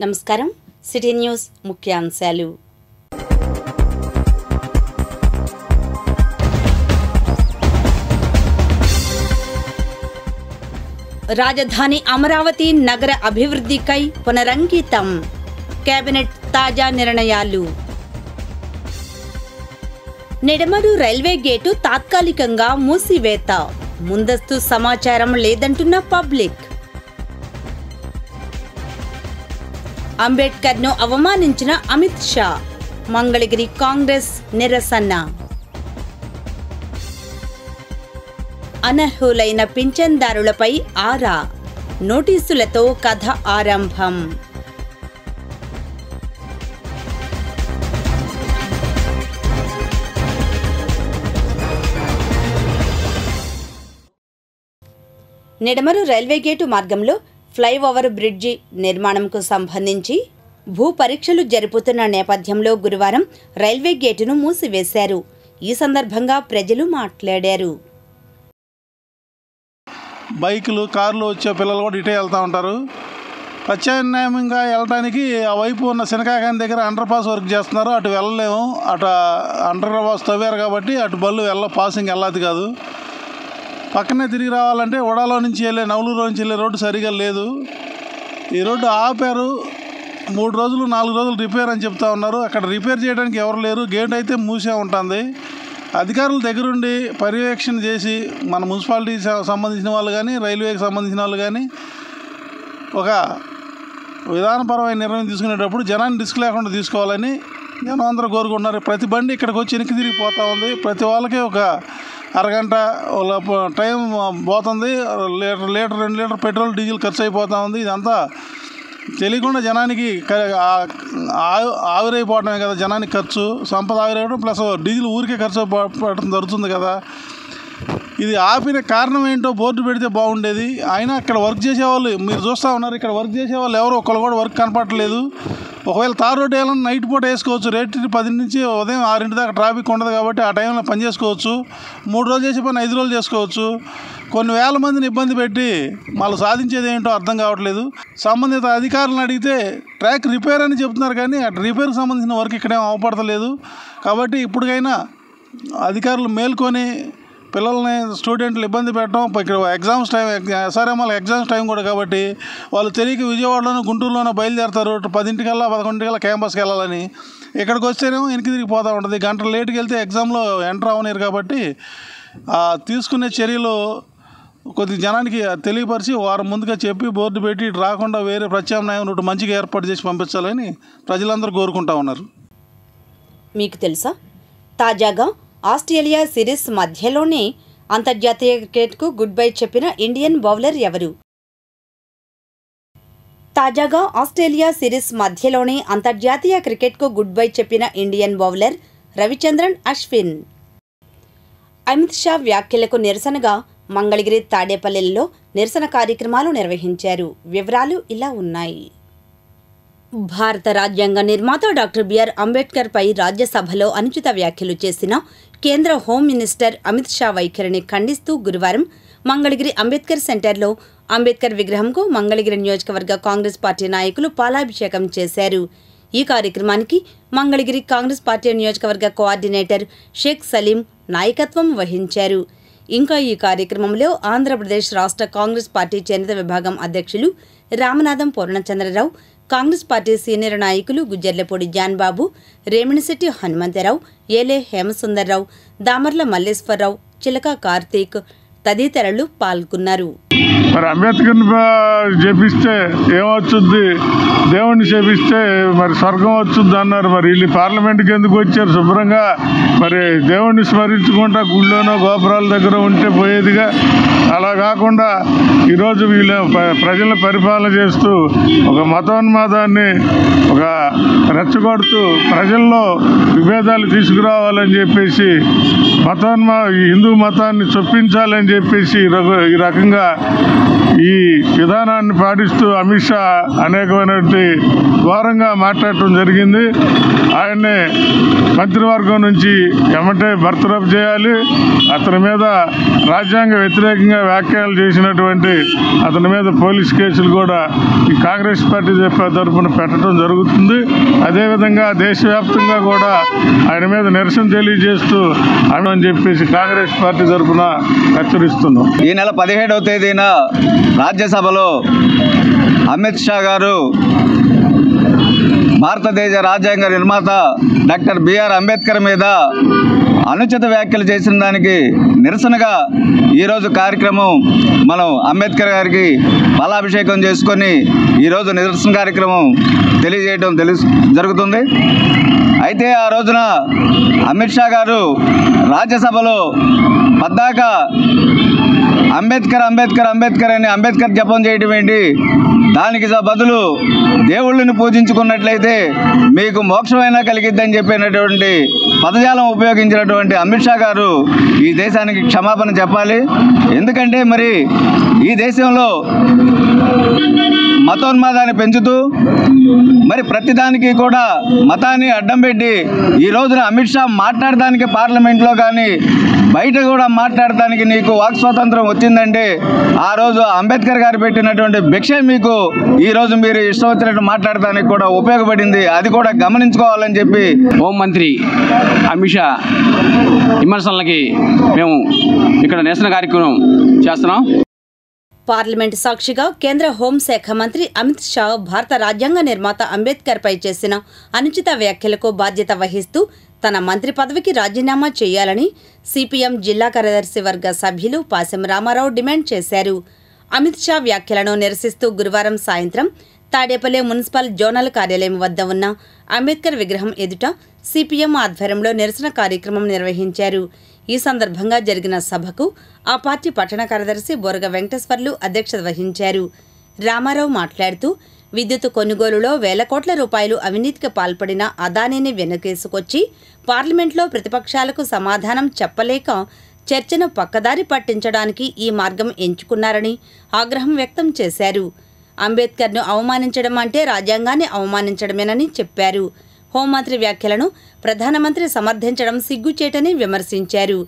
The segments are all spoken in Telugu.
నమస్కారం సిటీ న్యూస్ ముఖ్యాంశాలు. రాజధాని అమరావతి నగర అభివృద్ధికై పునరంకితం. కేబినెట్ తాజా నిర్ణయాలు. నిడమరు రైల్వే గేటు తాత్కాలికంగా మూసివేత. ముందస్తు సమాచారం లేదంటున్న పబ్లిక్. అంబేద్కర్ను అవమానించిన అమిత్ షా. మంగళగిరి కాంగ్రెస్ నిరసన. అనర్హులైన పింఛన్దారులపై ఆరా. నోటీసులతో కథ ఆరంభం. నిడమరు రైల్వే గేటు మార్గంలో ఫ్లైఓవర్ బ్రిడ్జి నిర్మాణంకు సంబంధించి భూ పరీక్షలు జరుపుతున్న నేపథ్యంలో గురువారం రైల్వే గేటును మూసివేశారు. ఈ సందర్భంగా ప్రజలు మాట్లాడారు. బైకులు కార్లు వచ్చే పిల్లలు కూడా ఇటే వెళ్తూ ఉంటారు. ప్రత్యామ్నాయంగా వెళ్ళడానికి ఆ వైపు ఉన్న శనకాకాని దగ్గర అండర్ పాస్ వర్క్ చేస్తున్నారు. అటు వెళ్ళలేము. అటు అండర్ పాస్ తవ్వారు కాబట్టి అటు బళ్ళు పాసింగ్ వెళ్ళదు కాదు. పక్కనే తిరిగి రావాలంటే ఉడాలో నుంచి వెళ్ళే నవలూరు నుంచి వెళ్ళే రోడ్డు సరిగా లేదు. ఈ రోడ్డు ఆపారు. 3 రోజులు 4 రోజులు రిపేర్ అని చెప్తా ఉన్నారు. అక్కడ రిపేర్ చేయడానికి ఎవరు లేరు. గేట్ అయితే మూసే ఉంటుంది. అధికారుల దగ్గరుండి పర్యవేక్షణ చేసి మన మున్సిపాలిటీకి సంబంధించిన వాళ్ళు కానీ రైల్వేకి సంబంధించిన వాళ్ళు కానీ ఒక విధానపరమైన నిర్ణయం తీసుకునేటప్పుడు జనాన్ని రిస్క్ లేకుండా తీసుకోవాలని జనం అందరూ కోరుకుంటున్నారు. ప్రతి బండి ఇక్కడికి వచ్చి వెనక్కి తిరిగి పోతూ ఉంది. ప్రతి వాళ్ళకి ఒక అరగంట టైం పోతుంది. లీటర్ 2 లీటర్ పెట్రోల్ డీజిల్ ఖర్చు అయిపోతూ ఉంది. ఇదంతా తెలియకుండా జనానికి ఆవిరైపోవడమే కదా జనానికి ఖర్చు. సంపద ఆవిరైపోవడం ప్లస్ డీజిల్ ఊరికే ఖర్చు పడటం జరుగుతుంది కదా. ఇది ఆపిన కారణం ఏంటో బోర్డు పెడితే బాగుండేది. అయినా ఇక్కడ వర్క్ చేసేవాళ్ళు మీరు చూస్తూ ఉన్నారు. ఇక్కడ వర్క్ చేసేవాళ్ళు ఎవరు ఒకళ్ళు కూడా వర్క్ కనపడలేదు. ఒకవేళ తార్ రోడ్డు వేయాలని నైట్ పూట వేసుకోవచ్చు. రేటు 10 నుంచి ఉదయం 6 దాకా ట్రాఫిక్ ఉండదు కాబట్టి ఆ టైంలో పని చేసుకోవచ్చు. 3 రోజులు చేసే పని 5 రోజులు చేసుకోవచ్చు. కొన్ని వేల మందిని ఇబ్బంది పెట్టి వాళ్ళు సాధించేది ఏంటో అర్థం కావట్లేదు. సంబంధిత అధికారులను అడిగితే ట్రాక్ రిపేర్ అని చెప్తున్నారు కానీ ఆ రిపేర్కి సంబంధించిన వర్క్ ఇక్కడేం అవపడతలేదు. కాబట్టి ఇప్పటికైనా అధికారులు మేల్కొని పిల్లల్ని స్టూడెంట్లు ఇబ్బంది పెట్టడం. ఇక్కడ ఎగ్జామ్స్ టైం ఎస్ఆర్ఎంఎల్ ఎగ్జామ్స్ టైం కూడా కాబట్టి వాళ్ళు తెలియక విజయవాడలోనూ గుంటూరులోనూ బయలుదేరుతారు. 10 11 క్యాంపస్కి వెళ్ళాలని. ఇక్కడికి వస్తేనేమో వెనక్కి తిరిగి పోతూ ఉంటుంది. గంట లేట్కి వెళ్తే ఎగ్జామ్లో ఎంటర్ అవనేరు కాబట్టి తీసుకునే చర్యలు కొద్ది జనానికి తెలియపరిచి వారం ముందుగా చెప్పి బోర్డు పెట్టి రాకుండా వేరే ప్రత్యామ్నాయం రూట్ మంచిగా ఏర్పాటు చేసి పంపించాలని ప్రజలందరూ కోరుకుంటా ఉన్నారు. మీకు తెలుసా, తాజాగా ఆస్ట్రేలియా సిరీస్ మధ్యలోనే అంతర్జాతీయ క్రికెట్కు గుడ్ బై చెప్పిన ఇండియన్ బౌలర్ ఎవరు? తాజాగా ఆస్ట్రేలియా సిరీస్ మధ్యలోనే అంతర్జాతీయ క్రికెట్కు గుడ్ బై చెప్పిన ఇండియన్ బౌలర్ రవిచంద్రన్ అశ్విన్. అమిత్ షా వ్యాఖ్యలకు నిరసనగా మంగళగిరి తాడేపల్లిలో నిరసన కార్యక్రమాలు నిర్వహించారు. వివరాలు ఇలా ఉన్నాయి. భారత రాజ్యాంగ నిర్మాత డాక్టర్ బిఆర్ అంబేద్కర్ పై రాజ్యసభలో అనుచిత వ్యాఖ్యలు చేసిన కేంద్ర హోం మినిస్టర్ అమిత్ షా వైఖరిని ఖండిస్తూ గురువారం మంగళగిరి అంబేద్కర్ సెంటర్లో అంబేద్కర్ విగ్రహంకు మంగళగిరి నియోజకవర్గ కాంగ్రెస్ పార్టీ నాయకులు పాలాభిషేకం చేశారు. ఈ కార్యక్రమానికి మంగళగిరి కాంగ్రెస్ పార్టీ నియోజకవర్గ కోఆర్డినేటర్ షేక్ సలీం నాయకత్వం వహించారు. ఇంకా ఈ కార్యక్రమంలో ఆంధ్రప్రదేశ్ రాష్ట్ర కాంగ్రెస్ పార్టీ చేనేత విభాగం అధ్యక్షులు రామనాథం పూర్ణచంద్రరావు, కాంగ్రెస్ పార్టీ సీనియర్ నాయకులు గుజ్జర్లపూడి జాన్బాబు, రేమిణిశెట్టి హనుమంతరావు, ఏలే హేమసుందర్రావు, దామర్ల మల్లేశ్వరరావు, చిలక కార్తీక్ తదితరులు పాల్గొన్నారు. మరి అంబేద్కర్ని చేపిస్తే ఏమొచ్చుద్ది, దేవుణ్ణి చేపిస్తే మరి స్వర్గం వచ్చుద్ది అన్నారు. మరి వీళ్ళు పార్లమెంట్కి ఎందుకు వచ్చారు? శుభ్రంగా మరి దేవుణ్ణి స్మరించుకుంటా గుళ్ళోనో గోపురాల దగ్గర ఉంటే పోయేదిగా. అలా కాకుండా ఈరోజు వీళ్ళ ప్రజలను పరిపాలన చేస్తూ ఒక మతోన్మాదాన్ని ఒక రెచ్చగొడుతూ ప్రజల్లో విభేదాలు తీసుకురావాలని చెప్పేసి హిందూ మతాన్ని చొప్పించాలని చెప్పేసి ఈ రకంగా ఈ విధానాన్ని పాటిస్తూ అమిత్ షా అనేకమైనటువంటి ఘోరంగా మాట్లాడటం జరిగింది. ఆయన్ని మంత్రివర్గం నుంచి ఎమ్మటే బర్తరఫ్ చేయాలి. అతని మీద రాజ్యాంగ వ్యతిరేకంగా వ్యాఖ్యలు చేసినటువంటి అతని మీద పోలీస్ కేసులు కూడా ఈ కాంగ్రెస్ పార్టీ తరఫున పెట్టడం జరుగుతుంది. అదేవిధంగా దేశవ్యాప్తంగా కూడా ఆయన మీద నిరసన తెలియజేస్తూ అని చెప్పేసి కాంగ్రెస్ పార్టీ తరఫున హెచ్చరిస్తున్నాం. ఈ నెల 17వ తేదీన రాజ్యసభలో అమిత్ షా గారు భారతదేశ రాజ్యాంగ నిర్మాత డాక్టర్ బిఆర్ అంబేద్కర్ మీద అనుచిత వ్యాఖ్యలు చేసిన దానికి నిరసనగా ఈరోజు కార్యక్రమం మనం అంబేద్కర్ గారికి పాలాభిషేకం చేసుకొని ఈరోజు నిరసన కార్యక్రమం తెలియజేయడం జరుగుతుంది. అయితే ఆ రోజున అమిత్ షా గారు రాజ్యసభలో పద్దాక అంబేద్కర్ అంబేద్కర్ అంబేద్కర్ అని అంబేద్కర్ జపం చేయడం ఏంటి, దానికి బదులు దేవుళ్ళని పూజించుకున్నట్లయితే మీకు మోక్షమైనా కలిగిద్దని చెప్పినటువంటి పదజాలం ఉపయోగించినటువంటి అమిత్ షా గారు ఈ దేశానికి క్షమాపణ చెప్పాలి. ఎందుకంటే మరి ఈ దేశంలో మతోన్మాదాన్ని పెంచుతూ మరి ప్రతిదానికి కూడా మతాన్ని అడ్డం పెట్టి ఈ రోజున అమిత్ షా మాట్లాడడానికి పార్లమెంట్లో కానీ బయట కూడా మాట్లాడడానికి నీకు వాక్ స్వాతంత్రం వచ్చిందంటే ఆ రోజు అంబేద్కర్ గారు పెట్టినటువంటి భిక్ష మీకు ఈరోజు మీరు ఇష్టం వచ్చినట్టు మాట్లాడడానికి కూడా ఉపయోగపడింది. అది కూడా గమనించుకోవాలని చెప్పి హోంమంత్రి అమిత్ షా విమర్శలకి మేము ఇక్కడ నిరసన కార్యక్రమం చేస్తున్నాం. పార్లమెంట్ సాక్షిగా కేంద్ర హోంశాఖ మంత్రి అమిత్ షా భారత రాజ్యాంగ నిర్మాత అంబేద్కర్పై చేసిన అనుచిత వ్యాఖ్యలకు బాధ్యత వహిస్తూ తన మంత్రి పదవికి రాజీనామా చేయాలని సిపిఎం జిల్లా కార్యదర్శి వర్గ సభ్యులు పాసెం రామారావు డిమాండ్ చేశారు. అమిత్ షా వ్యాఖ్యలను నిరసిస్తూ గురువారం సాయంత్రం తాడేపల్లి మున్సిపల్ జోనల్ కార్యాలయం వద్ద ఉన్న అంబేద్కర్ విగ్రహం ఎదుట సిపిఎం ఆధ్వర్యంలో నిరసన కార్యక్రమం నిర్వహించారు. ఈ సందర్భంగా జరిగిన సభకు ఆ పార్టీ పట్టణ కార్యదర్శి బోరగ వెంకటేశ్వర్లు అధ్యక్షత వహించారు. రామారావు మాట్లాడుతూ విద్యుత్ కొనుగోలులో వేల కోట్ల రూపాయలు అవినీతికి పాల్పడిన అదానీని వెనకేసుకొచ్చి పార్లమెంట్లో ప్రతిపక్షాలకు సమాధానం చెప్పలేక చర్చను పక్కదారి పట్టించడానికి ఈ మార్గం ఎంచుకున్నారని ఆగ్రహం వ్యక్తం చేశారు. అంబేద్కర్ను అవమానించడం అంటే రాజ్యాంగాన్ని అవమానించడమేనని చెప్పారు. హోంమంత్రి వ్యాఖ్యలను ప్రధానమంత్రి సమర్థించడం సిగ్గుచేటని విమర్శించారు.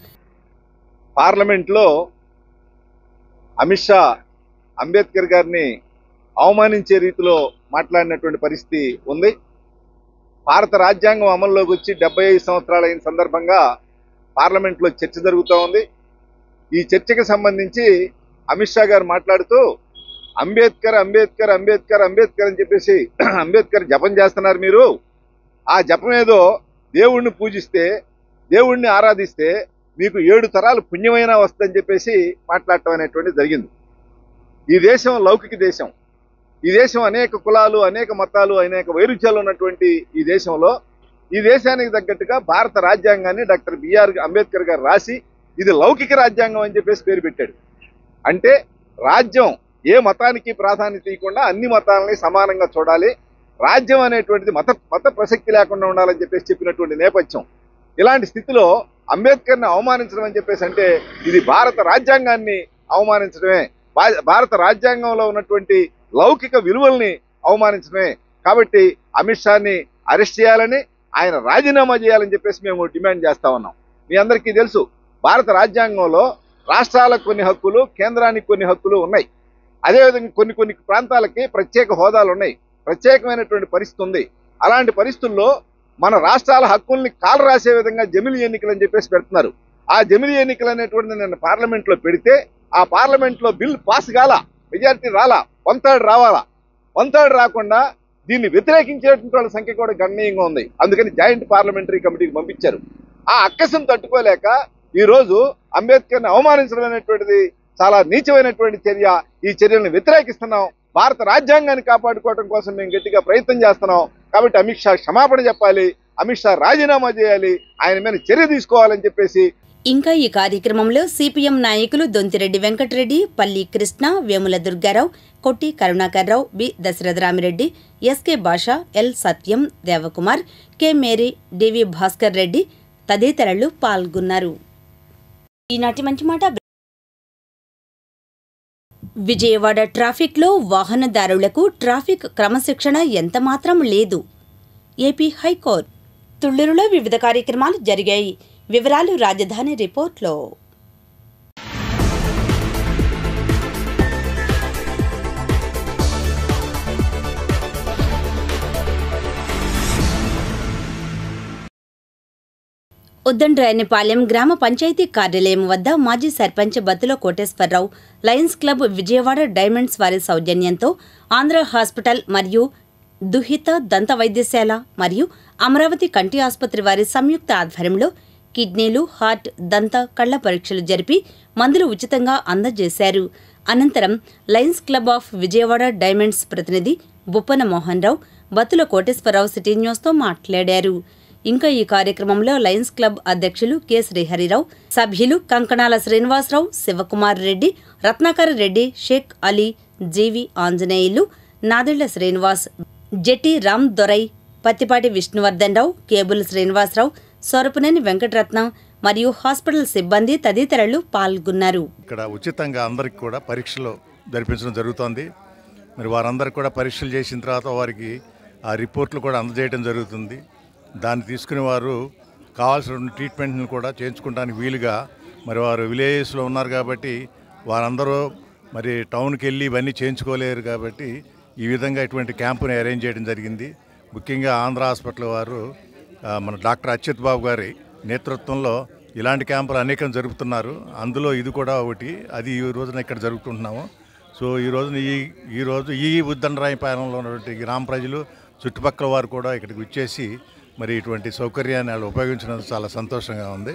పార్లమెంట్లో అమిత్ షా అంబేద్కర్ గారిని అవమానించే రీతిలో మాట్లాడినటువంటి పరిస్థితి ఉంది. భారత రాజ్యాంగం అమల్లోకి వచ్చి 75 సంవత్సరాలు అయిన సందర్భంగా పార్లమెంట్లో చర్చ జరుగుతూ ఉంది. ఈ చర్చకి సంబంధించి అమిత్ షా గారు మాట్లాడుతూ అంబేద్కర్ అంబేద్కర్ అంబేద్కర్ అంబేద్కర్ అని చెప్పేసి అంబేద్కర్ జపం చేస్తున్నారు మీరు. ఆ జపం ఏదో దేవుణ్ణి పూజిస్తే దేవుణ్ణి ఆరాధిస్తే మీకు 7 తరాలు పుణ్యమైనా వస్తుందని చెప్పేసి మాట్లాడటం అనేటువంటి జరిగింది. ఈ దేశం లౌకిక దేశం. ఈ దేశం అనేక కులాలు అనేక మతాలు అనేక వైరుధ్యాలు ఉన్నటువంటి ఈ దేశంలో ఈ దేశానికి తగ్గట్టుగా భారత రాజ్యాంగాన్ని డాక్టర్ బిఆర్ అంబేద్కర్ గారు రాసి ఇది లౌకిక రాజ్యాంగం అని చెప్పేసి పేరు పెట్టాడు. అంటే రాజ్యం ఏ మతానికి ప్రాధాన్యత ఇవ్వకుండా అన్ని మతాలని సమానంగా చూడాలి, రాజ్యం అనేటువంటిది మత ప్రసక్తి లేకుండా ఉండాలని చెప్పేసి చెప్పినటువంటి నేపథ్యం. ఇలాంటి స్థితిలో అంబేద్కర్ని అవమానించడం అని చెప్పేసి అంటే ఇది భారత రాజ్యాంగాన్ని అవమానించడమే, భారత రాజ్యాంగంలో ఉన్నటువంటి లౌకిక విలువల్ని అవమానించడమే. కాబట్టి అమిత్ షాని అరెస్ట్ చేయాలని, ఆయన రాజీనామా చేయాలని చెప్పేసి మేము డిమాండ్ చేస్తా ఉన్నాం. మీ అందరికీ తెలుసు, భారత రాజ్యాంగంలో రాష్ట్రాలకు కొన్ని హక్కులు, కేంద్రానికి కొన్ని హక్కులు ఉన్నాయి. అదేవిధంగా కొన్ని ప్రాంతాలకి ప్రత్యేక హోదాలు ఉన్నాయి, ప్రత్యేకమైనటువంటి పరిస్థితి ఉంది. అలాంటి పరిస్థితుల్లో మన రాష్ట్రాల హక్కుల్ని కాలు రాసే విధంగా జమిలి ఎన్నికలు అని చెప్పేసి పెడుతున్నారు. ఆ జమిలి ఎన్నికలు అనేటువంటిది నిన్న పార్లమెంట్లో పెడితే ఆ పార్లమెంట్లో బిల్ పాస్ కాల, మెజారిటీ రాలా, 1/3 రావాలా. 1/3 రాకుండా దీన్ని వ్యతిరేకించేటువంటి వాళ్ళ సంఖ్య కూడా గణనీయంగా ఉంది. అందుకని జాయింట్ పార్లమెంటరీ కమిటీకి పంపించారు. ఆ అక్కసం తట్టుకోలేక ఈరోజు అంబేద్కర్ని అవమానించడం అనేటువంటిది చాలా నీచమైనటువంటి చర్య. ఈ చర్యలను వ్యతిరేకిస్తున్నాం. భారత రాజ్యాంగాన్ని కాపాడుకోవడం కోసం మేము గట్టిగా ప్రయత్నం చేస్తున్నాం. కాబట్టి అమిత్ షా క్షమాపణ చెప్పాలి, అమిత్ షా రాజీనామా చేయాలి, ఆయన మీద చర్య తీసుకోవాలని చెప్పేసి. ఇంకా ఈ కార్యక్రమంలో సిపిఎం నాయకులు దొంతిరెడ్డి వెంకటరెడ్డి, పల్లి కృష్ణ, వేముల దుర్గారావు, కొట్టి కరుణాకర్రావు, బి దశరథరామిరెడ్డి, ఎస్కే భాష, ఎల్ సత్యం, దేవకుమార్, కె మేరీ, డివి భాస్కర్ రెడ్డి తదితరులు పాల్గొన్నారు. ఈనాటి మంచి మాట. విజయవాడ ట్రాఫిక్లో వాహనదారులకు ట్రాఫిక్ క్రమశిక్షణ ఎంతమాత్రం లేదు. AP high court. తుళ్లూరులో వివిధ కార్యక్రమాలు జరిగాయి. వివరాలు రాజధాని రిపోర్ట్లో. ఉద్దండ్రాయనిపాలెం గ్రామ పంచాయతీ కార్యాలయం వద్ద మాజీ sarpanch Battula Koteswararao, Lions club Vijayawada diamonds వారి సౌజన్యంతో ఆంధ్ర హాస్పిటల్ మరియు దుహిత దంత వైద్యశాల మరియు అమరావతి కంటి ఆసుపత్రి వారి సంయుక్త ఆధ్వర్యంలో కిడ్నీలు, హార్ట్, దంత, కళ్ల పరీక్షలు జరిపి మందులు ఉచితంగా అందజేశారు. అనంతరం Lions club of Vijayawada diamonds ప్రతినిధి బొప్పన మోహన్ రావు, బత్తుల కోటేశ్వరరావు సిటీ న్యూస్తో మాట్లాడారు. ఇంకా ఈ కార్యక్రమంలో లయన్స్ క్లబ్ అధ్యక్షులు కె శ్రీహరిరావు, సభ్యులు కంకణాల శ్రీనివాసరావు, శివకుమార్ రెడ్డి, రత్నాకర్ రెడ్డి, షేక్ అలీ, జీవి ఆంజనేయులు, నాదెళ్ల శ్రీనివాస్, జెట్టి రామ్ దొరై, పత్తిపాటి విష్ణువర్ధన్ రావు, కేబుల్ శ్రీనివాసరావు, సొరపునేని వెంకటరత్నం మరియు హాస్పిటల్ సిబ్బంది తదితరులు పాల్గొన్నారు. ఇక్కడ ఉచితంగా అందరికి కూడా పరీక్షలు జరిపించడం జరుగుతోంది. మరి వారందరికీ కూడా పరీక్షలు చేసిన తర్వాత వారికి ఆ రిపోర్ట్లు కూడా అందజేయడం జరుగుతుంది. దాన్ని తీసుకుని వారు కావాల్సిన ట్రీట్మెంట్ని కూడా చేయించుకోవడానికి వీలుగా మరి వారు విలేజెస్లో ఉన్నారు కాబట్టి వారందరూ మరి టౌన్కి వెళ్ళి ఇవన్నీ చేయించుకోలేరు కాబట్టి ఈ విధంగా ఇటువంటి క్యాంపుని అరేంజ్ చేయడం జరిగింది. ముఖ్యంగా ఆంధ్ర హాస్పిటల్ వారు మన డాక్టర్ అచ్యుత్ బాబు గారి నేతృత్వంలో ఇలాంటి క్యాంపులు అనేకం జరుపుతున్నారు. అందులో ఇది కూడా ఒకటి. అది ఈ రోజున ఇక్కడ జరుపుకుంటున్నాము. సో ఈరోజు ఈ ఉద్దండరాయపాలెంలో ఉన్నటువంటి గ్రామ ప్రజలు, చుట్టుపక్కల వారు కూడా ఇక్కడికి వచ్చేసి మరి ఇటువంటి సౌకర్యాన్ని వాళ్ళు ఉపయోగించడం చాలా సంతోషంగా ఉంది.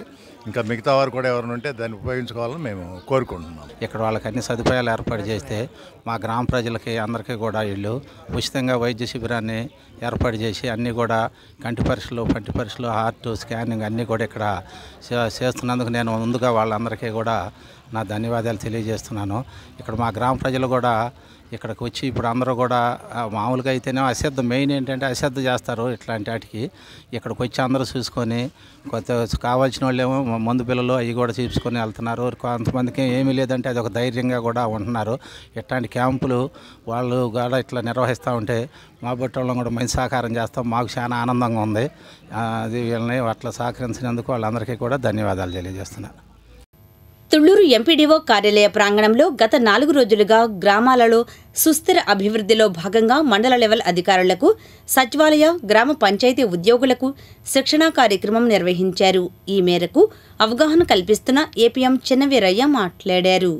ఇంకా మిగతా వారు కూడా ఎవరైనా ఉంటే దాన్ని ఉపయోగించుకోవాలని మేము కోరుకుంటున్నాం. ఇక్కడ వాళ్ళకి అన్ని సదుపాయాలు ఏర్పాటు చేస్తే మా గ్రామ ప్రజలకి అందరికీ కూడా వీళ్ళు ఉచితంగా వైద్య శిబిరాన్ని ఏర్పాటు చేసి అన్నీ కూడా కంటి పరీక్షలు, పంటి పరీక్షలు, హార్ట్ స్కానింగ్ అన్నీ కూడా ఇక్కడ చేస్తున్నందుకు నేను ముందుగా వాళ్ళందరికీ కూడా నా ధన్యవాదాలు తెలియజేస్తున్నాను. ఇక్కడ మా గ్రామ ప్రజలు కూడా ఇక్కడికి వచ్చి ఇప్పుడు అందరూ కూడా మామూలుగా అయితేనే అశ్రద్ధ, మెయిన్ ఏంటంటే అశ్రద్ధ చేస్తారు ఇట్లాంటి వాటికి. ఇక్కడికి వచ్చి అందరూ చూసుకొని కొత్త కావాల్సిన వాళ్ళేమో మందు పిల్లలు అవి కూడా చూసుకొని వెళ్తున్నారు. కొంతమందికి ఏమీ లేదంటే అది ఒక ధైర్యంగా కూడా ఉంటున్నారు. ఇట్లాంటి క్యాంపులు వాళ్ళు కూడా ఇట్లా నిర్వహిస్తూ ఉంటే మా బట్టి వాళ్ళని కూడా మంచి సహకారం చేస్తాం. మాకు చాలా ఆనందంగా ఉంది. అది వీళ్ళని అట్లా సహకరించినందుకు వాళ్ళందరికీ కూడా ధన్యవాదాలు తెలియజేస్తున్నాను. తుళ్లూరు ఎంపీడీఓ కార్యాలయ ప్రాంగణంలో గత 4 రోజులుగా గ్రామాలలో సుస్థిర అభివృద్ధిలో భాగంగా మండల లెవెల్ అధికారులకు, సచివాలయ, గ్రామ పంచాయతీ ఉద్యోగులకు శిక్షణా కార్యక్రమం నిర్వహించారు. ఈ మేరకు అవగాహన కల్పిస్తున్న ఏపీఎం చిన్నవీరయ్య మాట్లాడారు.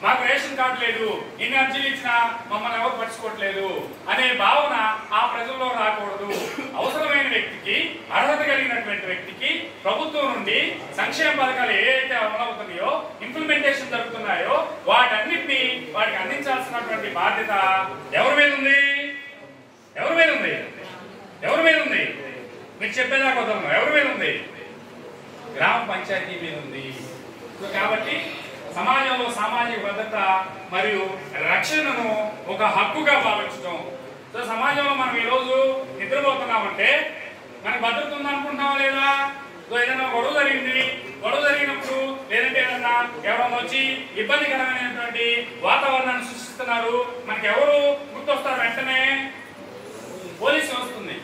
మాకు రేషన్ కార్డు లేదు, ఇన్ని అర్జీలు ఇచ్చినా మమ్మల్ని ఎవరు పట్టించుకోవట్లేదు అనే భావన ఆ ప్రజల్లో రాకూడదు. అవసరమైన వ్యక్తికి, అర్హత కలిగినటువంటి వ్యక్తికి ప్రభుత్వం నుండి సంక్షేమ పథకాలు ఏవైతే అమలవుతున్నాయో, ఇంప్లిమెంటేషన్ జరుగుతున్నాయో వాటన్నిటినీ వాటికి అందించాల్సినటువంటి బాధ్యత ఎవరి మీద ఉంది? ఎవరి మీద ఉంది? ఎవరి మీద ఉంది? మీరు చెప్పేదాకా వదలను. ఎవరి మీద ఉంది? గ్రామ పంచాయతీ మీద ఉంది. కాబట్టి సమాజంలో సామాజిక భద్రత మరియు రక్షణను ఒక హక్కుగా భావించడం. సో సమాజంలో మనం ఈరోజు నిద్రపోతున్నామంటే మనకు భద్రత ఉందనుకుంటున్నావా లేదా? సో ఏదైనా గొడవ జరిగింది, గొడవ జరిగినప్పుడు లేదంటే ఏదన్నా ఎవరైనా వచ్చి ఇబ్బందికరమైనటువంటి వాతావరణాన్ని సృష్టిస్తున్నారు, మనకి ఎవరు గుర్తొస్తారు? వెంటనే పోలీసు వస్తుంది.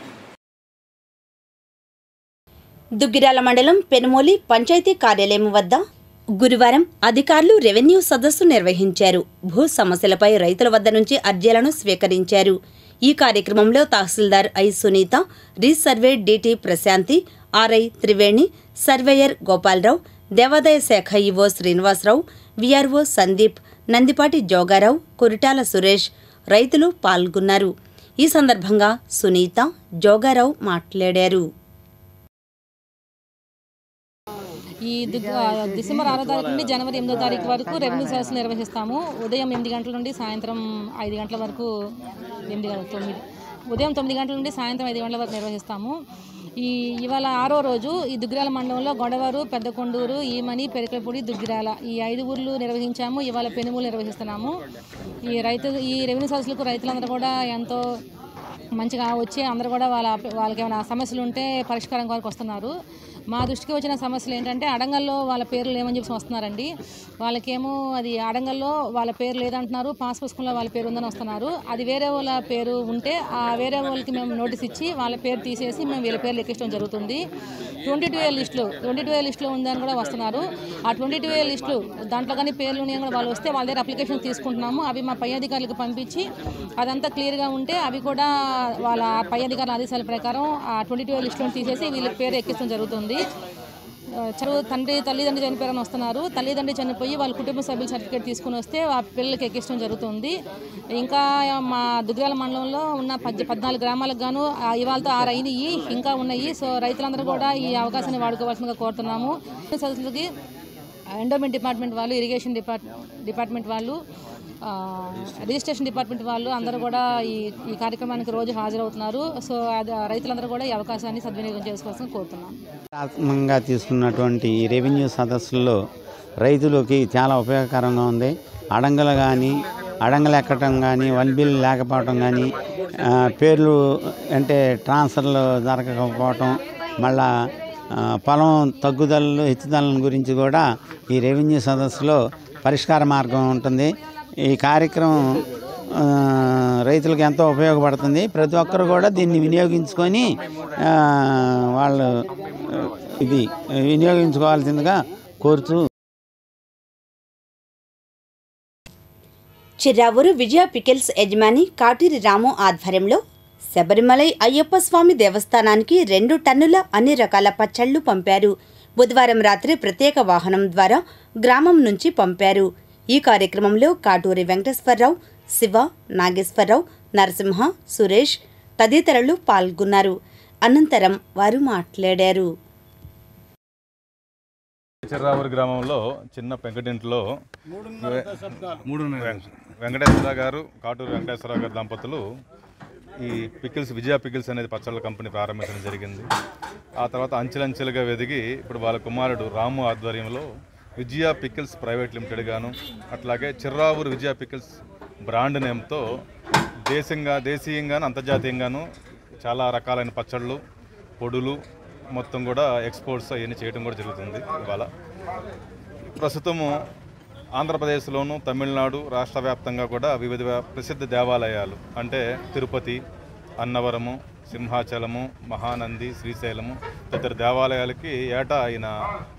దుగ్గిరాల మండలం పెనుమోలి పంచాయతీ కార్యాలయం వద్ద గురువారం అధికారులు రెవెన్యూ సదస్సు నిర్వహించారు. భూ సమస్యలపై రైతుల వద్ద నుంచి అర్జీలను స్వీకరించారు. ఈ కార్యక్రమంలో తహసీల్దార్ I Sunitha, resurvey DT Prashanthi, RI Triveni, surveyor Gopalarao, దేవాదాయ శాఖ ఈవో శ్రీనివాసరావు, విఆర్ఓ సందీప్, నందిపాటి జోగారావు, కురిటాల సురేష్ రైతులు పాల్గొన్నారు. ఈ సందర్భంగా సునీత, జోగారావు మాట్లాడారు. ఈ డిసెంబర్ 6వ తారీఖు నుండి జనవరి 8వ తారీఖు వరకు రెవెన్యూ సదస్సు నిర్వహిస్తాము. ఉదయం 8 గంటల నుండి సాయంత్రం 5 గంటల వరకు, ఉదయం 9 గంటల నుండి సాయంత్రం 5 గంటల వరకు నిర్వహిస్తాము. ఇవాళ 6వ రోజు ఈ దుగ్గిరాల మండలంలో గొడవరు, పెద్దకొండూరు, ఈమని, పెరికలపూడి, దుగ్గిరాల ఈ 5 ఊర్లు నిర్వహించాము. ఇవాళ పెనుమూలు నిర్వహిస్తున్నాము. ఈ రెవెన్యూ సదస్సులకు రైతులందరూ కూడా ఎంతో మంచిగా వచ్చి అందరూ కూడా వాళ్ళకి ఏమైనా సమస్యలు ఉంటే పరిష్కారం కొరకు వస్తున్నారు. మా దృష్టికి వచ్చిన సమస్యలు ఏంటంటే అడంగల్లో వాళ్ళ పేర్లు లేమని చెప్పి వస్తున్నారండి. వాళ్ళకేమో అది అడంగల్లో వాళ్ళ పేరు లేదంటున్నారు, పాస్ పుస్తకంలో వాళ్ళ పేరు ఉందని వస్తున్నారు. అది వేరే వాళ్ళ పేరు ఉంటే ఆ వేరే వాళ్ళకి మేము నోటీస్ ఇచ్చి వాళ్ళ పేరు తీసేసి మేము వీళ్ళ పేర్లు ఎక్కించడం జరుగుతుంది. 22A లిస్టులో ఉందని కూడా వస్తున్నారు. ఆ 22A లిస్టులు దాంట్లో కానీ పేర్లు ఉన్నాయని కూడా వాళ్ళు వస్తే వాళ్ళ దగ్గర అప్లికేషన్ తీసుకుంటున్నాము. అవి మా పై అధికారులకు పంపించి అదంతా క్లియర్గా ఉంటే అవి కూడా వాళ్ళ పై అధికారుల ఆదేశాల ప్రకారం ఆ 22A లిస్టులో తీసేసి వీళ్ళ పేరు ఎక్కించడం జరుగుతుంది. తల్లిదండ్రి చనిపోయారని వస్తున్నారు. తల్లిదండ్రి చనిపోయి వాళ్ళ కుటుంబ సభ్యుల సర్టిఫికేట్ తీసుకుని వస్తే ఆ పిల్లలకి ఎక్కించడం జరుగుతుంది. ఇంకా మా దుగ్గిరాల మండలంలో ఉన్న 14 గ్రామాలకు గాను ఇవాళతో 6 అయినాయి, ఇంకా ఉన్నాయి. సో రైతులందరూ కూడా ఈ అవకాశాన్ని వాడుకోవాల్సిందిగా కోరుతున్నాము. సదస్సులకి ఎండోమెంట్ డిపార్ట్మెంట్ వాళ్ళు, ఇరిగేషన్ డిపార్ట్మెంట్ వాళ్ళు, రిజిస్ట్రేషన్ డిపార్ట్మెంట్ వాళ్ళు అందరూ కూడా ఈ కార్యక్రమానికి రోజు హాజరవుతున్నారు. సో రైతులందరూ కూడా ఈ అవకాశాన్ని సద్వినియోగం చేసుకోవాల్సిన కోరుతున్నాం. ఆత్మంగా తీసుకున్నటువంటి ఈ రెవెన్యూ సదస్సుల్లో రైతులకి చాలా ఉపయోగకరంగా ఉంది. అడంగలు ఎక్కడం కానీ, వన్ బిల్ లేకపోవటం కానీ, పేర్లు అంటే ట్రాన్స్ఫర్లు జరగకపోవటం, మళ్ళా పొలం తగ్గుదలలు హెచ్చుదల గురించి కూడా ఈ రెవెన్యూ సదస్సులో పరిష్కార మార్గం ఉంటుంది. ఈ కార్యక్రమం రైతులకు ఎంతో ఉపయోగపడుతుంది. ప్రతి ఒక్కరు కూడా దీన్ని వినియోగించుకొని వాళ్ళు వినియోగించుకోవాల్సిందిగా కోరుతూ చిర్రావూరు విజయ పికిల్స్ యజమాని కాటిరి రాము ఆధ్వర్యంలో శబరిమలై అయ్యప్ప స్వామి దేవస్థానానికి 2 టన్నుల అన్ని రకాల పచ్చళ్లు పంపారు. బుధవారం రాత్రి ప్రత్యేక వాహనం ద్వారా గ్రామం నుంచి పంపారు. ఈ కార్యక్రమంలో కాటూరి వెంకటేశ్వరరావు, శివ, నాగేశ్వరరావు, నరసింహ, సురేష్ తదితరులు పాల్గొన్నారు. అనంతరం వారు మాట్లాడారు. చిర్రావూరు గ్రామంలో చిన్న పెంకటింట్లో వెంకటేశ్వరరావు గారు, కాటూరి వెంకటేశ్వరరావు గారు దంపతులు ఈ విజయ పికిల్స్ అనేది పచ్చళ్ళ కంపెనీ ప్రారంభించడం జరిగింది. ఆ తర్వాత అంచెలంచెలుగా వెదిగి ఇప్పుడు వాళ్ళ కుమారుడు రాము ఆధ్వర్యంలో విజయ పికిల్స్ ప్రైవేట్ లిమిటెడ్ గాను, అట్లాగే చిర్రావూరు విజయ పికిల్స్ బ్రాండ్ నేమ్తో దేశీయంగాను అంతర్జాతీయంగాను చాలా రకాలైన పచ్చళ్ళు, పొడులు మొత్తం కూడా ఎక్స్పోర్ట్స్ అవన్నీ చేయడం కూడా జరుగుతుంది. ఇవాళ ప్రస్తుతము ఆంధ్రప్రదేశ్లోను, తమిళనాడు రాష్ట్ర వ్యాప్తంగా కూడా వివిధ ప్రసిద్ధ దేవాలయాలు అంటే తిరుపతి, అన్నవరము, సింహాచలము, మహానంది, శ్రీశైలము తదితర దేవాలయాలకి ఏటా ఆయన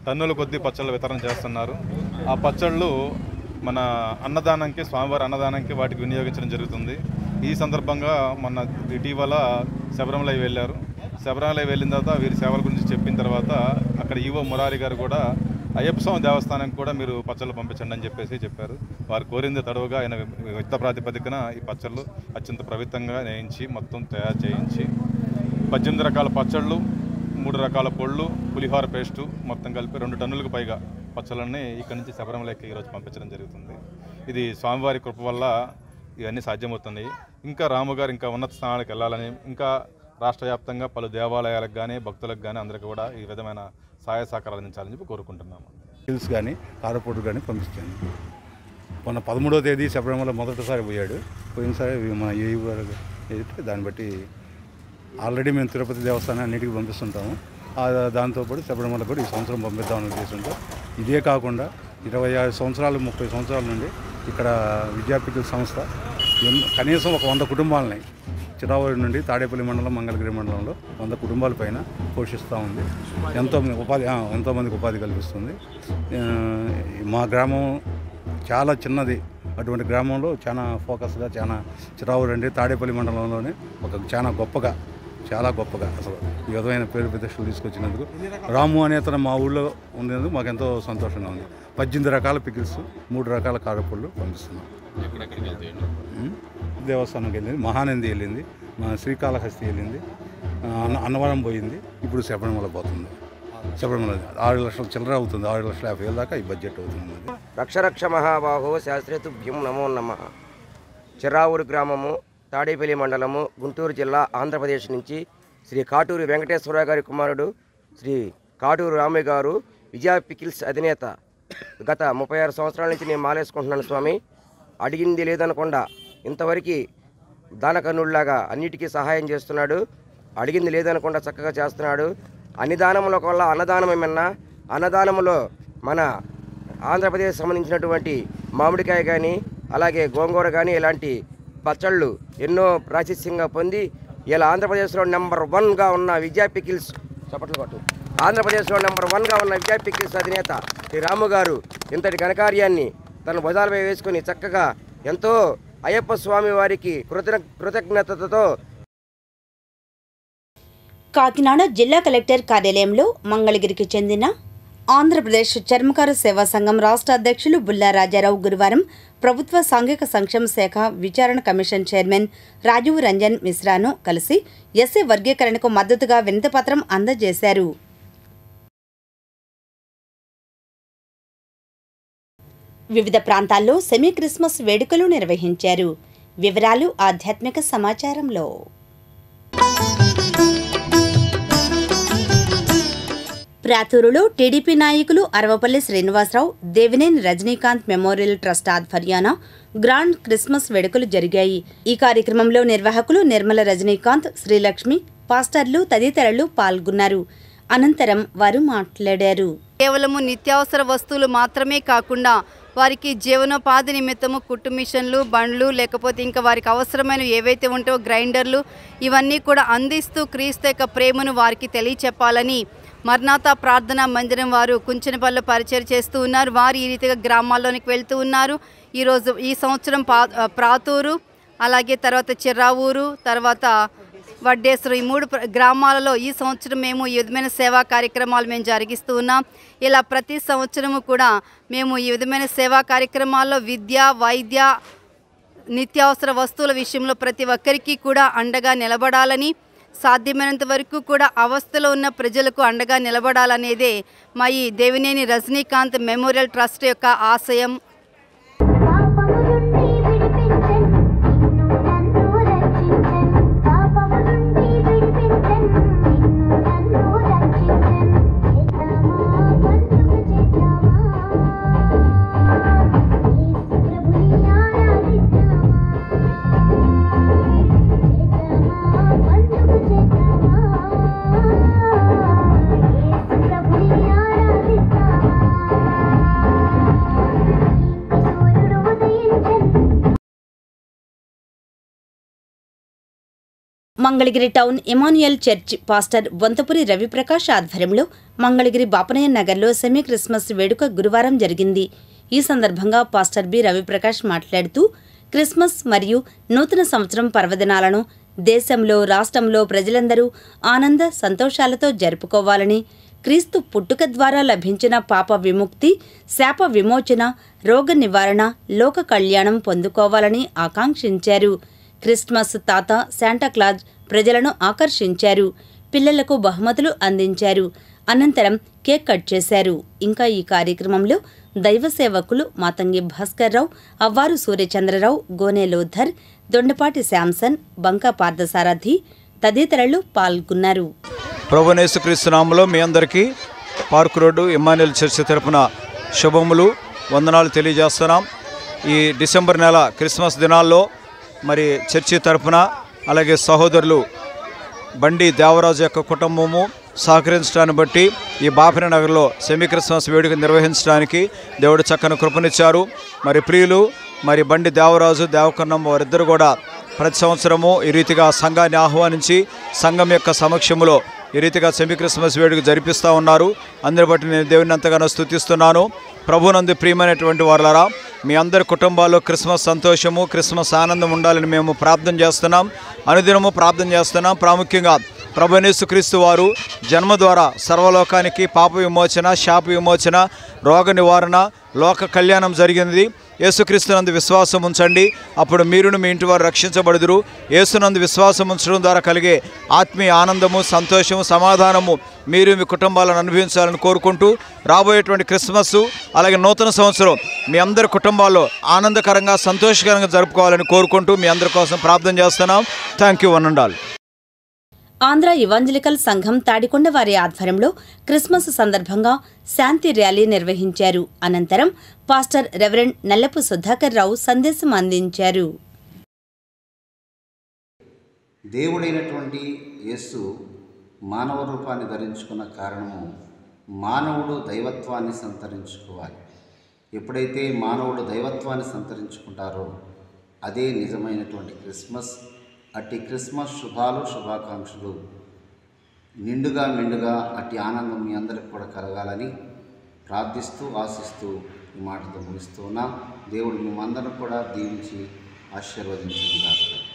టన్నుల కొద్దీ పచ్చళ్ళు వితరణ చేస్తున్నారు. ఆ పచ్చళ్ళు మన అన్నదానంకి, స్వామివారి అన్నదానంకి వాటికి వినియోగించడం జరుగుతుంది. ఈ సందర్భంగా మొన్న ఇటీవల శబరిమలై వెళ్ళారు. శబరిమలై వెళ్ళిన తర్వాత వీరి సేవల గురించి చెప్పిన తర్వాత అక్కడ ఈవో మురారి గారు కూడా అయ్యప్ప స్వామి దేవస్థానానికి కూడా మీరు పచ్చళ్ళు పంపించండి అని చెప్పారు. వారు కోరింది తడవుగా ఆయన యుద్ధ ప్రాతిపదికన ఈ పచ్చళ్ళు అత్యంత పవిత్రంగా నేయించి మొత్తం తయారు చేయించి 18 రకాల పచ్చళ్ళు, 3 రకాల పొళ్ళు, పులిహోర పేస్టు మొత్తం కలిపి 2 టన్నులకు పైగా పచ్చళ్ళని ఇక్కడి నుంచి శబరిమలైకి ఈరోజు పంపించడం జరుగుతుంది. ఇది స్వామివారి కృప వల్ల ఇవన్నీ సాధ్యమవుతున్నాయి. ఇంకా రాముగారు ఇంకా ఉన్నత స్థానాలకు వెళ్ళాలని, ఇంకా రాష్ట్ర వ్యాప్తంగా పలు దేవాలయాలకు కానీ, భక్తులకు కానీ అందరికీ కూడా ఈ విధమైన సహాయ సహకారాలు అందించాలని చెప్పి కోరుకుంటున్నాము. హిల్స్ కానీ కారపొడి కానీ పంపించాను. మొన్న 13వ తేదీ శబరిమల మొదటిసారి పోయినసారి మన ఏఈ గారు అయితే దాన్ని బట్టి ఆల్రెడీ మేము తిరుపతి దేవస్థానం అన్నిటికీ పంపిస్తుంటాము. దాంతోపాటు శబరిమల కూడా ఈ సంవత్సరం పంపిద్దామని ఉద్దేశంతో, ఇదే కాకుండా 25 సంవత్సరాలు 30 సంవత్సరాల నుండి ఇక్కడ విద్యాపికల్ సంస్థ కనీసం ఒక 100 కుటుంబాలని చిరావూరు నుండి తాడేపల్లి మండలం, మంగళగిరి మండలంలో 100 కుటుంబాల పైన పోషిస్తూ ఉంది. ఎంతోమందికి ఉపాధి కల్పిస్తుంది. మా గ్రామం చాలా చిన్నది. అటువంటి గ్రామంలో చాలా ఫోకస్గా చిరావూరు అంటే తాడేపల్లి మండలంలోనే చాలా గొప్పగా అసలు ఈ విధమైన పేరు ప్రతిష్టలు తీసుకొచ్చినందుకు రాము అనే అతను మా ఊళ్ళో ఉండేందుకు మాకు ఎంతో సంతోషంగా ఉంది. 18 రకాల పికిల్స్, 3 రకాల కారపళ్ళు పంపిస్తున్నాం. దేవస్థానంకి వెళ్ళింది, మహానంది వెళ్ళింది, శ్రీకాళహస్తి వెళ్ళింది, అన్నవరం పోయింది, ఇప్పుడు శబరిమల పోతుంది. శబరిమల 6 లక్షల చిల్లర అవుతుంది. 6,50,000 దాకా ఈ బడ్జెట్ అవుతుంది. రక్ష మహాబాహో శాస్త్రేతుభ్యం నమో నమః. చిర్రావూరు గ్రామము, తాడేపల్లి మండలము, గుంటూరు జిల్లా, ఆంధ్రప్రదేశ్ నుంచి శ్రీ కాటూరి వెంకటేశ్వరరావు గారి కుమారుడు శ్రీ కాటూరు రామయ్య గారు విజయ పికిల్స్ అధినేత. గత 36 సంవత్సరాల నుంచి నేను మాలేసుకుంటున్నాను స్వామి. అడిగింది లేదనకుండా ఇంతవరకు దానకన్నుడిలాగా అన్నిటికీ సహాయం చేస్తున్నాడు. అడిగింది లేదనకుండా చక్కగా చేస్తున్నాడు. అన్ని దానముల వల్ల అన్నదానమేమన్నా, అన్నదానంలో మన ఆంధ్రప్రదేశ్ సంబంధించినటువంటి మామిడికాయ కానీ అలాగే గోంగూర కానీ ఇలాంటి పచ్చళ్ళు ఎన్నో ప్రాశస్యంగా పొంది ఇలా ఆంధ్రప్రదేశ్లో నెంబర్ 1గా ఉన్న విజయ పికిల్స్ చప్పట్లు కొట్టు ఆంధ్రప్రదేశ్లో నెంబర్ 1గా ఉన్న విజయ పికిల్స్ అధినేత శ్రీ రాము గారు ఇంతటి ఘనకార్యాన్ని తన భుజాలపై వేసుకొని చక్కగా ఎంతో అయ్యప్ప స్వామి వారికి కృతజ్ఞతతో కాకినాడ జిల్లా కలెక్టర్ కార్యాలయంలో మంగళగిరికి చెందిన ఆంధ్రప్రదేశ్ చర్మకార సేవా సంఘం రాష్ట్ర అధ్యక్షులు బుల్లా రాజారావు గురువారం ప్రభుత్వ సాంఘిక సంక్షేమ శాఖ విచారణ కమిషన్ చైర్మన్ రాజీవ్ రంజన్ మిశ్రాను కలిసి ఎస్సీ వర్గీకరణకు మద్దతుగా వినతిపత్రం అందజేశారు. వివిధ ప్రాంతాల్లో సెమీ క్రిస్మస్ వేడుకలు నిర్వహించారు. వివరాలు ఆధ్యాత్మిక సమాచారంలో. ప్రాతూరులో టీడీపీ నాయకులు అరవపల్లి శ్రీనివాసరావు, దేవినేని రజనీకాంత్ మెమోరియల్ ట్రస్ట్ ఆధ్వర్యాన గ్రాండ్ క్రిస్మస్ వేడుకలు జరిగాయి. ఈ కార్యక్రమంలో నిర్వాహకులు నిర్మల రజనీకాంత్, శ్రీలక్ష్మి, పాస్టర్లు తదితరులు పాల్గొన్నారు. అనంతరం వారు మాట్లాడారు. కేవలము నిత్యావసర వస్తువులు మాత్రమే కాకుండా వారికి జీవనోపాధి నిమిత్తము కుట్టు మిషన్లు, బండ్లు, లేకపోతే ఇంకా వారికి అవసరమైన ఏవైతే ఉంటాయో గ్రైండర్లు, ఇవన్నీ కూడా అందిస్తూ క్రీస్తు యొక్క ప్రేమను వారికి తెలియచెప్పాలని మర్నాథ ప్రార్థనా మందిరం వారు కుంచెనపల్లిలో పరిచయం చేస్తూ ఉన్నారు. వారు ఈ రీతిగా గ్రామాల్లోనికి వెళ్తూ ఉన్నారు. ఈ సంవత్సరం ప్రాతూరు, అలాగే తర్వాత చిర్రావూరు, తర్వాత వడ్డేశ్వరం, ఈ 3 గ్రామాలలో ఈ సంవత్సరం మేము ఈ విధమైన సేవా కార్యక్రమాలు మేము జరిగిస్తూ ఉన్నాం. ఇలా ప్రతి సంవత్సరము కూడా మేము ఈ విధమైన సేవా కార్యక్రమాల్లో విద్య, వైద్య, నిత్యావసర వస్తువుల విషయంలో ప్రతి ఒక్కరికి కూడా అండగా నిలబడాలని, సాధ్యమైనంత వరకు కూడా అవస్థలో ఉన్న ప్రజలకు అండగా నిలబడాలనేదే మా ఈ దేవినేని రజనీకాంత్ మెమోరియల్ ట్రస్ట్ యొక్క ఆశయం. Mangalagiri town Emmanuel church pastor Bonthapuri Raviprakash ఆధ్వర్యంలో మంగళగిరి బాపనయ్య నగర్లో సెమీ క్రిస్మస్ వేడుక గురువారం జరిగింది. ఈ సందర్భంగా పాస్టర్ బి రవిప్రకాష్ మాట్లాడుతూ క్రిస్మస్ మరియు నూతన సంవత్సరం పర్వదినాలను దేశంలో, రాష్ట్రంలో ప్రజలందరూ ఆనంద సంతోషాలతో జరుపుకోవాలని, క్రీస్తు పుట్టుక ద్వారా లభించిన పాప విముక్తి, శాప విమోచన, రోగ నివారణ, లోక కళ్యాణం పొందుకోవాలని ఆకాంక్షించారు. క్రిస్మస్ తాత శాంటాక్లాజ్ ప్రజలను ఆకర్షించారు. పిల్లలకు బహుమతులు అందించారు. అనంతరం కేక్ కట్ చేశారు. ఇంకా ఈ కార్యక్రమంలో దైవ సేవకులు మాతంగి భాస్కర్రావు, అవ్వారు సూర్యచంద్రరావు, గోనెలోధర్, దొండపాటి శాంసన్, బంకా పార్థసారథి తదితరులు పాల్గొన్నారు. ప్రభునేసుక్రీస్తు నామములో మీ అందరికీ పార్క్ రోడ్డు ఇమ్మాన్యుయల్ చర్చ్ తరపున శుభములు, వందనాలు తెలియజేస్తున్నాం. ఈ డిసెంబర్ నెల క్రిస్మస్ దినాల్లో మరి చర్చి తరపున అలాగే సహోదరులు బండి దేవరాజు యొక్క కుటుంబము సహకరించడాన్ని బట్టి ఈ బాపన నగర్లో సెమీ క్రిస్మస్ వేడుక నిర్వహించడానికి దేవుడు చక్కని కృపనిచ్చారు. మరి ప్రియులు మరి బండి దేవరాజు, దేవకన్నమ్మ వారిద్దరు కూడా ప్రతి సంవత్సరము ఈ రీతిగా సంఘాన్ని ఆహ్వానించి సంఘం యొక్క సమక్షంలో ఈ రీతిగా సెమీ క్రిస్మస్ వేడుక జరిపిస్తూ ఉన్నారు. అందరి బట్టి నేను దేవుని ఎంతగానో స్తుతిస్తున్నాను. ప్రభునందు ప్రియమైనటువంటి వారలారా, మీ అందరి కుటుంబాల్లో క్రిస్మస్ సంతోషము, క్రిస్మస్ ఆనందం ఉండాలని మేము ప్రార్థన చేస్తున్నాం. అనుదినము ప్రార్థన చేస్తున్నాం. ప్రాముఖ్యంగా ప్రభువైన యేసుక్రీస్తు వారు జన్మ ద్వారా సర్వలోకానికి పాప విమోచన, శాప విమోచన, రోగ నివారణ, లోక కళ్యాణం జరిగింది. యేసుక్రీస్తునందు విశ్వాసం ఉంచండి, అప్పుడు మీరును మీ ఇంటి వారు రక్షించబడుదురు. యేసునందు విశ్వాసం ఉంచడం ద్వారా కలిగే ఆత్మీయ ఆనందము, సంతోషము, సమాధానము మీరు మీ కుటుంబాలను అనుభవించాలని కోరుకుంటూ రాబోయేటువంటి క్రిస్మస్ అలాగే నూతన సంవత్సరం మీ అందరి కుటుంబాల్లో ఆనందకరంగా, సంతోషకరంగా జరుపుకోవాలని కోరుకుంటూ మీ అందరి కోసం ప్రార్థన చేస్తున్నాం. Thank you. One and all. Andhra evangelical సంఘం తాడికొండ వారి ఆధ్వర్యంలో క్రిస్మస్ సందర్భంగా శాంతి ర్యాలీ నిర్వహించారు. అనంతరం పాస్టర్ రెవరెండ్ నల్లపు సుధాకర్ రావు సందేశం అందించారు. దేవుడైనటువంటి యేసు మానవ రూపాన్ని ధరించుకున్న కారణము మానవుడు దైవత్వాన్ని సంతరించుకోవాలి. ఎప్పుడైతే మానవుడు దైవత్వాన్ని సంతరించుకుంటారో అదే నిజమైనటువంటి క్రిస్మస్. అట్టి క్రిస్మస్ శుభాకాంక్షలు నిండుగా మెండుగా అట్టి ఆనందం మీ అందరికి కూడా కలగాలని ప్రార్థిస్తూ ఆశిస్తూ ఈ మాటతో ముగిస్తూ ఉన్నాం. దేవుడు మేమందరం కూడా దీవించి ఆశీర్వదించుగాక.